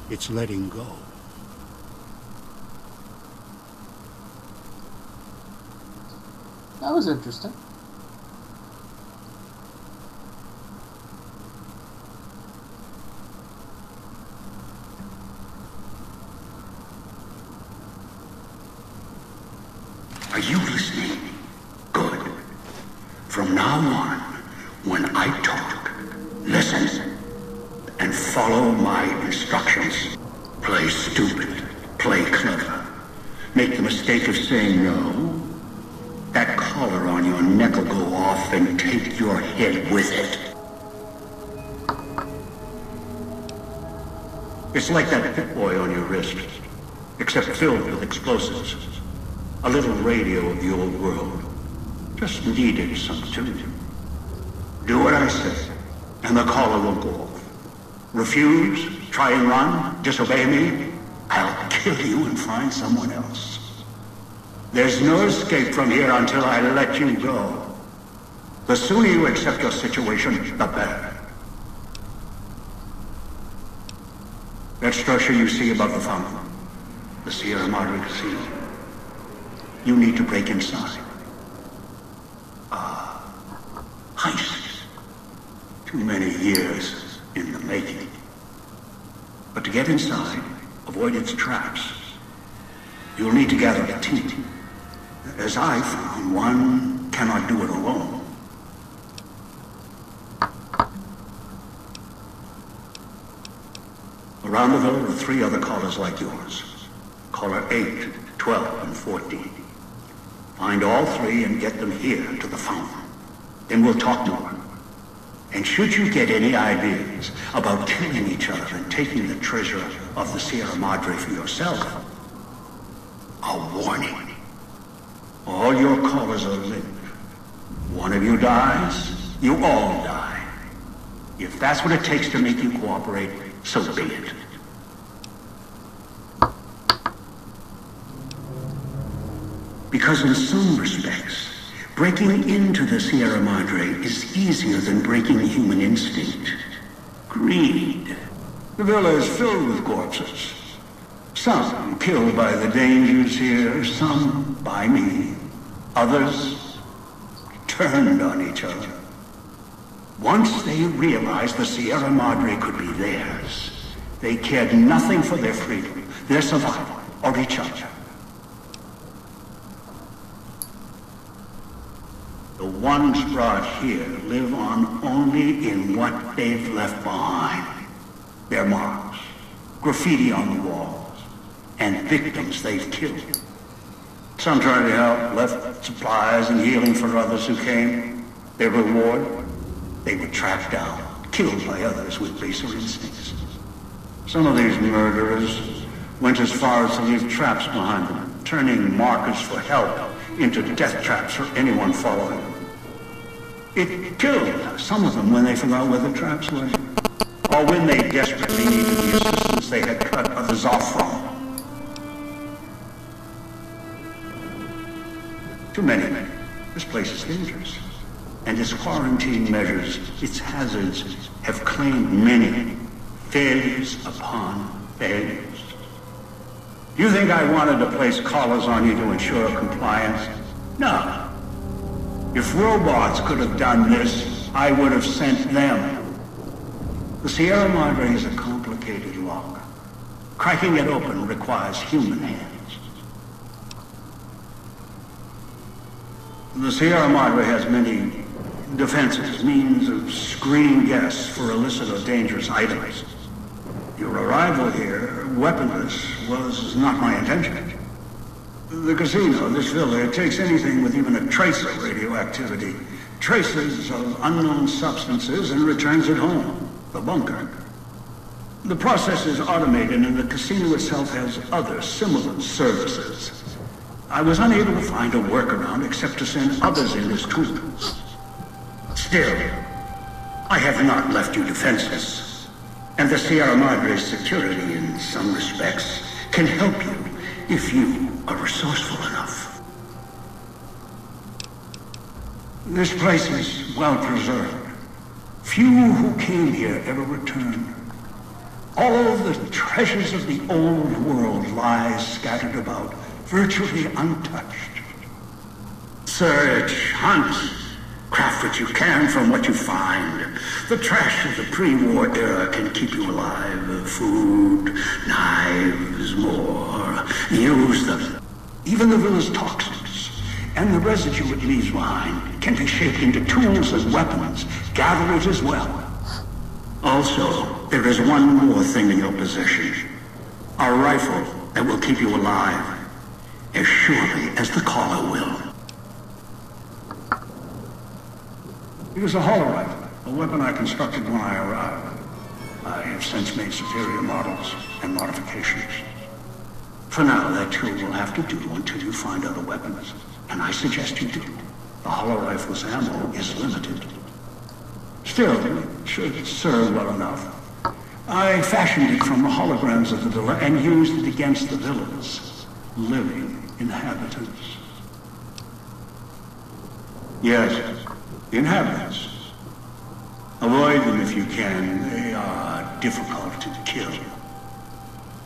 It's letting go. That was interesting. Are you listening? Good. From now on, when I talk, listen and follow my instructions. Play stupid. Play clever. Make the mistake of saying no. That collar on your neck will go off and take your head with it. It's like that Pit Boy on your wrist, except filled with explosives. A little radio of the old world. Just needed some tuning. Do what I say, and the collar will go off. Refuse, try and run, disobey me, I'll kill you and find someone else. There's no escape from here until I let you go. The sooner you accept your situation, the better. That structure you see above the fountain, the Sierra Madre Casino. You need to break inside. Heist. Too many years in the making. But to get inside, avoid its traps, you'll need to gather a team. As I found, one cannot do it alone. Around the villa are 3 other callers like yours. Caller 8, 12, and 14. Find all 3 and get them here to the fountain. Then we'll talk more. And should you get any ideas about killing each other and taking the treasure of the Sierra Madre for yourself, a warning. All your callers are linked. One of you dies, you all die. If that's what it takes to make you cooperate, so be it. Because in some respects, breaking into the Sierra Madre is easier than breaking human instinct. Greed. The villa is filled with corpses. Some killed by the dangers here, some by me. Others turned on each other. Once they realized the Sierra Madre could be theirs, they cared nothing for their freedom, their survival, or each other. The ones brought here live on only in what they've left behind. Their marks, graffiti on the walls, and victims they've killed. Some tried to help, left supplies and healing for others who came. Their reward? They were tracked down, killed by others with baser instincts. Some of these murderers went as far as to leave traps behind them, turning markers for help into death traps for anyone following them. It killed some of them when they forgot where the traps were, or when they desperately needed the assistance they had cut others off from. Too many. This place is dangerous. And its quarantine measures, its hazards, have claimed many failures upon failures. You think I wanted to place collars on you to ensure compliance? No. If robots could have done this, I would have sent them. The Sierra Madre is a complicated lock. Cracking it open requires human hands. The Sierra Madre has many defenses, means of screening guests for illicit or dangerous items. Your arrival here, weaponless, was not my intention. The casino, this villa, it takes anything with even a trace of radioactivity, traces of unknown substances, and returns it home, the bunker. The process is automated, and the casino itself has other similar services. I was unable to find a workaround except to send others in as tools. Still, I have not left you defenseless, and the Sierra Madre's security, in some respects, can help you if you are resourceful enough. This place is well preserved. Few who came here ever returned. All the treasures of the old world lie scattered about, virtually untouched. Search, hunt, craft what you can from what you find. The trash of the pre-war era can keep you alive. Food, knives, more. Use them. Even the villa's toxins and the residue it leaves behind can be shaped into tools and weapons. Gather it as well. Also, there is one more thing in your possession. A rifle that will keep you alive, as surely as the caller will. It is a hollow rifle, a weapon I constructed when I arrived. I have since made superior models and modifications. For now, that tool will have to do until you find other weapons, and I suggest you do. The hollow rifle's ammo is limited. Still, it should serve well enough. I fashioned it from the holograms of the villa and used it against the villa's living inhabitants. Yes, inhabitants. Avoid them if you can. They are difficult to kill.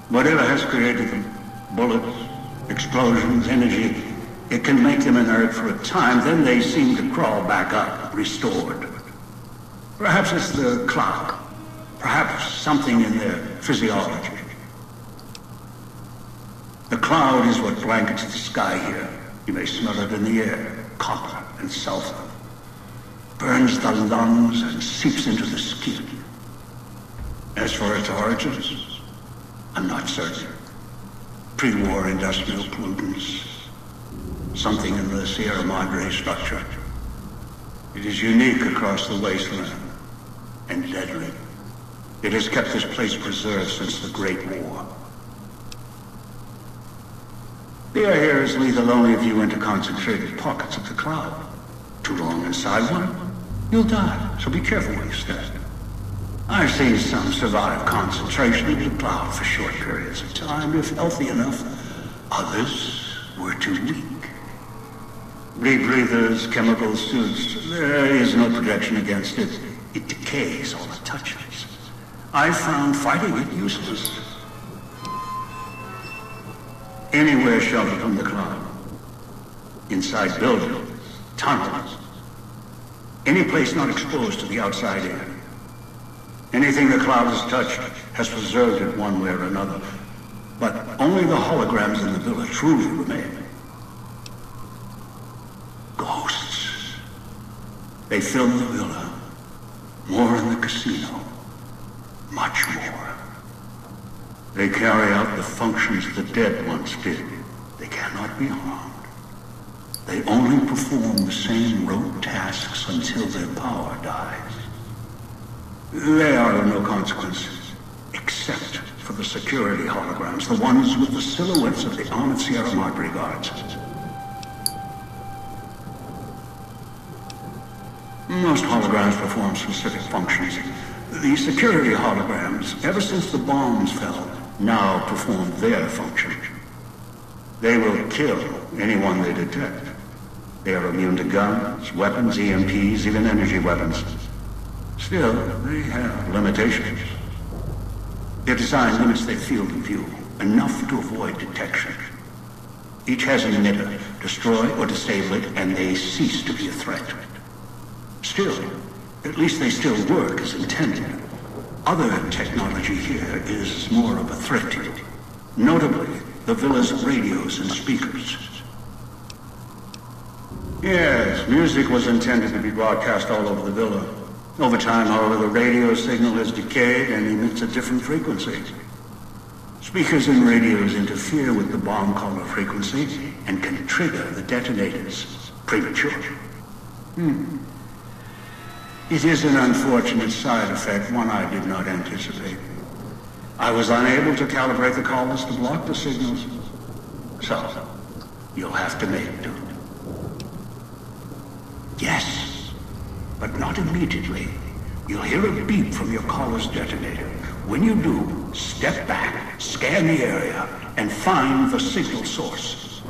Whatever has created them, bullets, explosions, energy, it can make them inert for a time, then they seem to crawl back up, restored. Perhaps it's the cloud. Perhaps something in their physiology. The cloud is what blankets the sky here. You may smell it in the air, copper and sulfur. Burns the lungs and seeps into the skin. As for its origins, I'm not certain. Pre-war industrial pollutants. Something in the Sierra Madre structure. It is unique across the wasteland. And deadly. It has kept this place preserved since the Great War. The air here is lethal only if you enter concentrated pockets of the cloud. Too long inside one, you'll die, so be careful where you stand. I've seen some survive concentration in the cloud for short periods of time, if healthy enough. Others were too weak. Rebreathers, chemical suits, there is no protection against it. It decays all it touches. I found fighting it useless. Anywhere sheltered from the cloud. Inside buildings, tunnels. Any place not exposed to the outside air. Anything the cloud has touched has preserved it one way or another. But only the holograms in the villa truly remain. Ghosts. They fill the villa. More in the casino. Much more. They carry out the functions the dead once did. They cannot be harmed. They only perform the same rote tasks until their power dies. They are of no consequence, except for the security holograms, the ones with the silhouettes of the armored Sierra Madre guards. Most holograms perform specific functions. The security holograms, ever since the bombs fell, now perform their function. They will kill anyone they detect. They are immune to guns, weapons, EMPs, even energy weapons. Still, they have limitations. Their design limits their field of view, enough to avoid detection. Each has an emitter. Destroy or disable it, and they cease to be a threat. Still, at least they still work as intended. Other technology here is more of a threat to you. Notably, the villa's radios and speakers. Yes, music was intended to be broadcast all over the villa. Over time, however, the radio signal has decayed and emits a different frequency. Speakers and radios interfere with the bomb caller frequency and can trigger the detonators prematurely. It is an unfortunate side effect, one I did not anticipate. I was unable to calibrate the callers to block the signals. So, you'll have to make do. Yes, but not immediately. You'll hear a beep from your caller's detonator. When you do, step back, scan the area, and find the signal source.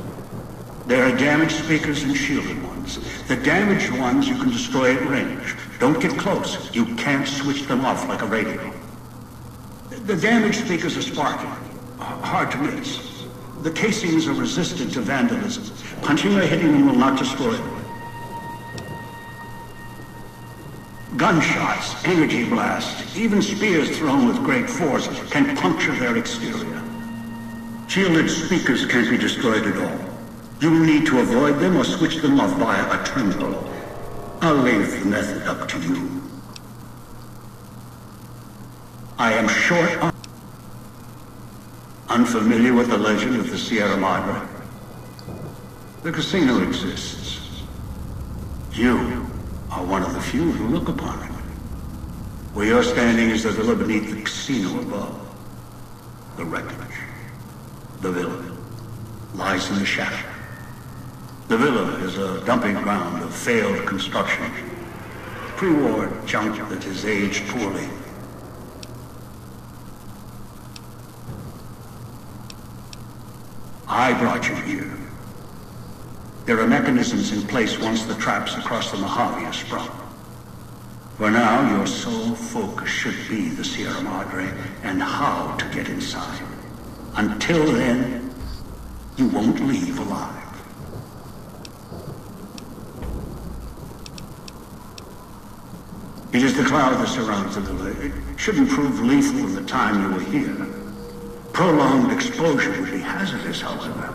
There are damaged speakers and shielded ones. The damaged ones you can destroy at range. Don't get close. You can't switch them off like a radio. The damaged speakers are sparking. Hard to miss. The casings are resistant to vandalism. Punching or hitting them will not destroy them. Gunshots, energy blasts, even spears thrown with great force can puncture their exterior. Shielded speakers can't be destroyed at all. You'll need to avoid them or switch them off via a terminal. I'll leave the method up to you. I am short on... Unfamiliar with the legend of the Sierra Madre? The casino exists. You are one of the few who look upon it. Where you're standing is the villa beneath the casino above. The wreckage. The villa lies in the shadow. The villa is a dumping ground of failed construction. Pre-war junk that has aged poorly. I brought you here. There are mechanisms in place once the traps across the Mojave are sprung. For now, your sole focus should be the Sierra Madre and how to get inside. Until then, you won't leave alive. It is the cloud that surrounds the villa. It shouldn't prove lethal in the time you were here. Prolonged exposure would be hazardous, however.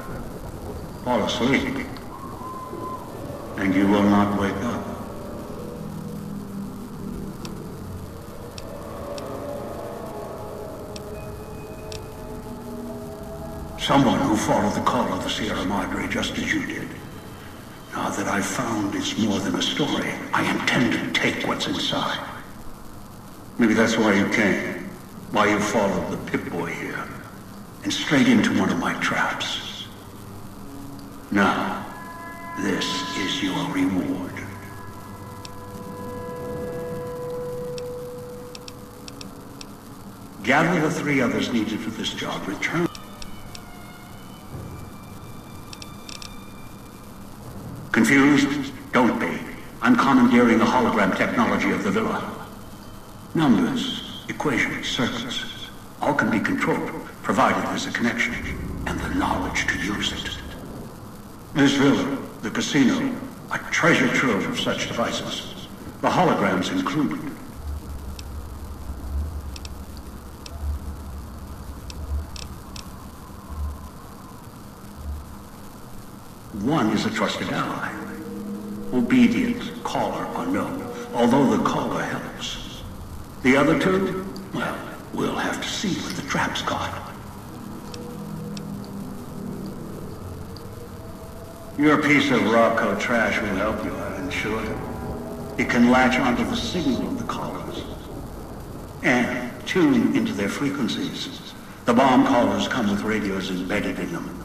Fall asleep, and you will not wake up. Someone who followed the call of the Sierra Madre just as you did. Now that I've found it's more than a story, I intend to take what's inside. Maybe that's why you came, why you followed the Pip-Boy here, and straight into one of my traps. Now, this is your reward. Gather the 3 others needed for this job. Return. Confused? Don't be. I'm commandeering the hologram technology of the villa. Numbers, equations, circuits, all can be controlled, provided there's a connection, and the knowledge to use it. This villa, the casino, a treasure trove of such devices, the holograms included. One is a trusted ally. Obedient, caller or no, although the caller helps. The other 2? Well, we'll have to see what the trap's got. Your piece of Rocco trash will help you, I'm sure. It can latch onto the signal of the callers and tune into their frequencies. The bomb callers come with radios embedded in them.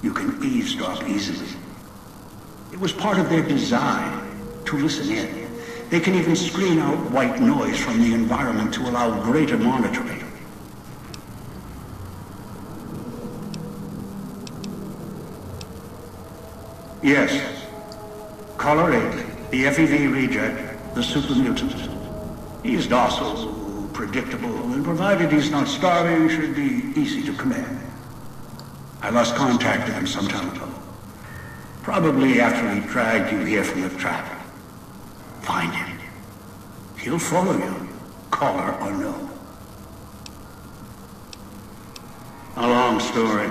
You can eavesdrop easily. It was part of their design to listen in. They can even screen out white noise from the environment to allow greater monitoring. Yes. Caller 8, the FEV reject, the super mutant. He's docile, predictable, and provided he's not starving, should be easy to command. I lost contact with him some time ago. Probably after he dragged you here from the trap. Find him. He'll follow you, caller or no. A long story.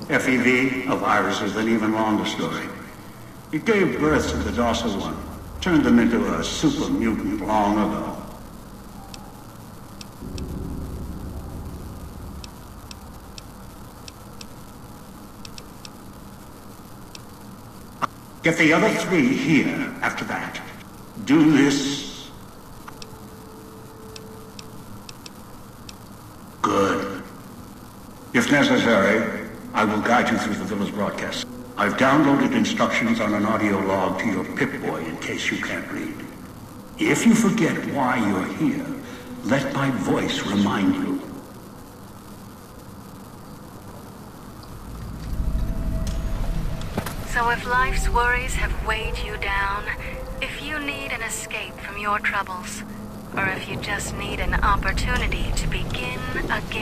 FEV, a virus is an even longer story. It gave birth to the docile one, turned them into a super mutant long ago. Get the other 3 here after that. Do this. Good. If necessary, I will guide you through the villa's broadcast. I've downloaded instructions on an audio log to your Pip-Boy in case you can't read. If you forget why you're here, let my voice remind you. So if life's worries have weighed you down, if you need an escape from your troubles, or if you just need an opportunity to begin again.